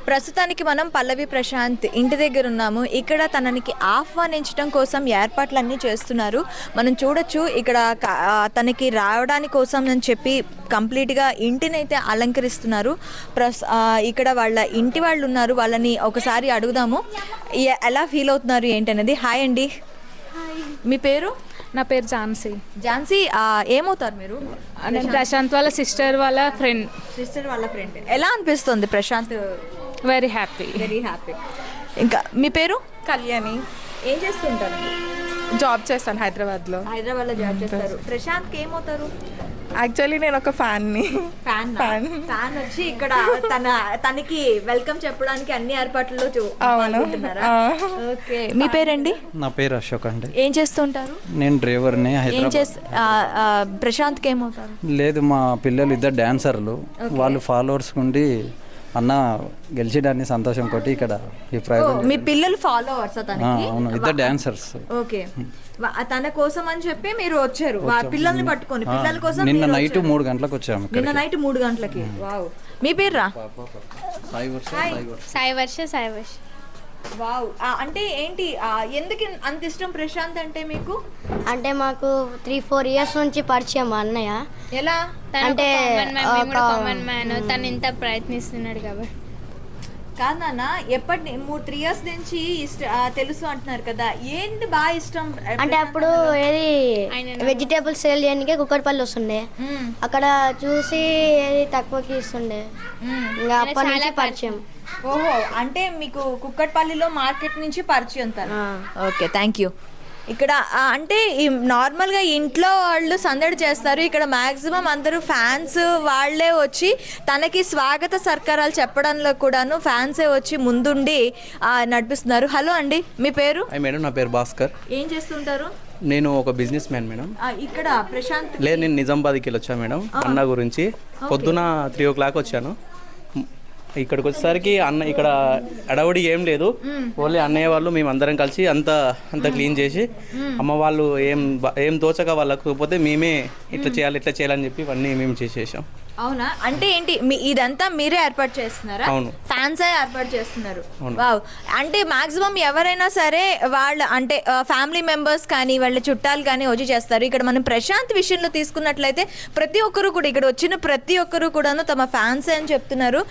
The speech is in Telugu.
ప్రస్తుతానికి మనం పల్లవి ప్రశాంత్ ఇంటి దగ్గర ఉన్నాము. ఇక్కడ తననికి ఆహ్వానించడం కోసం ఏర్పాట్లన్నీ చేస్తున్నారు. మనం చూడొచ్చు ఇక్కడ తనకి రావడానికి కోసం అని చెప్పి కంప్లీట్గా ఇంటిని అయితే అలంకరిస్తున్నారు. ఇక్కడ వాళ్ళ ఇంటి వాళ్ళు ఉన్నారు, వాళ్ళని ఒకసారి అడుగుదాము ఎలా ఫీల్ అవుతున్నారు ఏంటనేది. హాయ్ అండి, మీ పేరు? నా పేరు ఝాన్సీ. ఝాన్సీ, ఏమవుతారు మీరు? నేను ప్రశాంత్ వాళ్ళ సిస్టర్ వాళ్ళ ఫ్రెండ్. ఎలా అనిపిస్తుంది ప్రశాంత్? Very happy. ఇంకా మీ పేరు? కళ్యాణి. ఏం చేస్తుంటారు? జాబ్ చేస్తాను హైదరాబాద్లో. జాబ్ చేస్తారు. ప్రశాంత్కి ఏమవుతారు? యాక్చువల్లీ నేను ఒక ఫ్యాన్ని. ఫ్యాన్ వచ్చి ఇక్కడ తనకి వెల్కమ్ చెప్పడానికి అన్ని ఏర్పాట్లలో ఓకే. మీ పేరండి? నా పేరు అశోక్ అండి. ఏం చేస్తుంటారు? నేను డ్రైవర్ని. ప్రశాంత్కి ఏమవుతారు? లేదు, మా పిల్లలు ఇద్దరు డాన్సర్లు. వాళ్ళు ఫాలోవర్స్ ఉండి అన్న గెలిచడాన్ని సంతోషం కొట్టి ఇక్కడ ఈ ప్రైవేట్. మీ పిల్లలు ఫాలోవర్స్? అవును, ఇద్దరు డాన్సర్స్. ఓకే, తన కోసం అని చెప్పి మీరు వచ్చారు పిల్లల్ని పట్టుకొని. పిల్లల కోసం నిన్న నైట్ 3 గంటలకు వచ్చాము. నిన్న నైట్ 3 గంటలకి. వావ్. మీ పేరు రా? సాయి వర్ష. వావ్. అంటే ఏంటి, ఎందుకు అంత ఇష్టం ప్రశాంత్ అంటే మీకు? అంటే మాకు 3-4 ఇయర్స్ నుంచి పరిచయం మా అన్నయ్య. ఎలా అంటే కామన్ మ్యాన్, తను ఇంత ప్రయత్నిస్తున్నాడు కాబట్టి. కాదు నాన్న, ఎప్పటి 3 ఇయర్స్ నుంచి తెలుసు అంటున్నారు కదా, ఏంటి బాగా ఇష్టం? అంటే అప్పుడు ఏది వెజిటేబుల్స్ సేల్ చేయడానికి కుక్కడపల్లి వస్తుండే, అక్కడ చూసి ఏది తక్కువకి ఇస్తుండే, ఇంకా అప్పటి నుంచి పరిచయం. ఓహో, అంటే మీకు కుక్కట్పల్లిలో మార్కెట్ నుంచి పరిచయం. Okay, thank you. ఇక్కడ అంటే నార్మల్గా ఇంట్లో వాళ్ళు సందడి చేస్తారు, ఇక్కడ మ్యాక్సిమం అందరూ ఫ్యాన్స్ వాళ్ళే వచ్చి తనకి స్వాగత సత్కారాలు చెప్పడంలో కూడాను ఫ్యాన్సే వచ్చి ముందుండి నడిపిస్తున్నారు. హలో అండి, మీ పేరు? మేడం, నా పేరు భాస్కర్. ఏం చేస్తుంటారు? నేను ఒక బిజినెస్ మ్యాన్ మేడం. ఇక్కడ ప్రశాంత్ లేదు, నేను నిజామాబాద్కి వెళ్ళి వచ్చాను మేడం అన్న గురించి. పొద్దున 3 o'clock వచ్చాను. ఇక్కడికి వచ్చేసరికి అన్న ఇక్కడ అడవుడి ఏం లేదు, ఓన్లీ అన్నయ్య వాళ్ళు మేము అందరం కలిసి అంత క్లీన్ చేసి అమ్మ వాళ్ళు ఏం తోచక వాళ్ళకు పోతే మేమే ఇట్లా చేయాలని చెప్పి ఇవన్నీ మేము చేసేసాం. అవునా? అంటే ఏంటి ఇదంతా మీరే ఏర్పాటు చేస్తున్నారా? అవును, ఫ్యాన్స్ ఏర్పాటు చేస్తున్నారు. వావ్. అంటే మాక్సిమం ఎవరైనా సరే వాళ్ళ అంటే ఫ్యామిలీ మెంబర్స్ కానీ వాళ్ళ చుట్టాలు కానీ వచ్చి చేస్తారు. ఇక్కడ మనం ప్రశాంత్ విషయంలో తీసుకున్నట్లయితే ప్రతి ఒక్కరు కూడా ఇక్కడ వచ్చిన ప్రతి ఒక్కరు కూడాను తమ ఫ్యాన్స్ అని చెప్తున్నారు.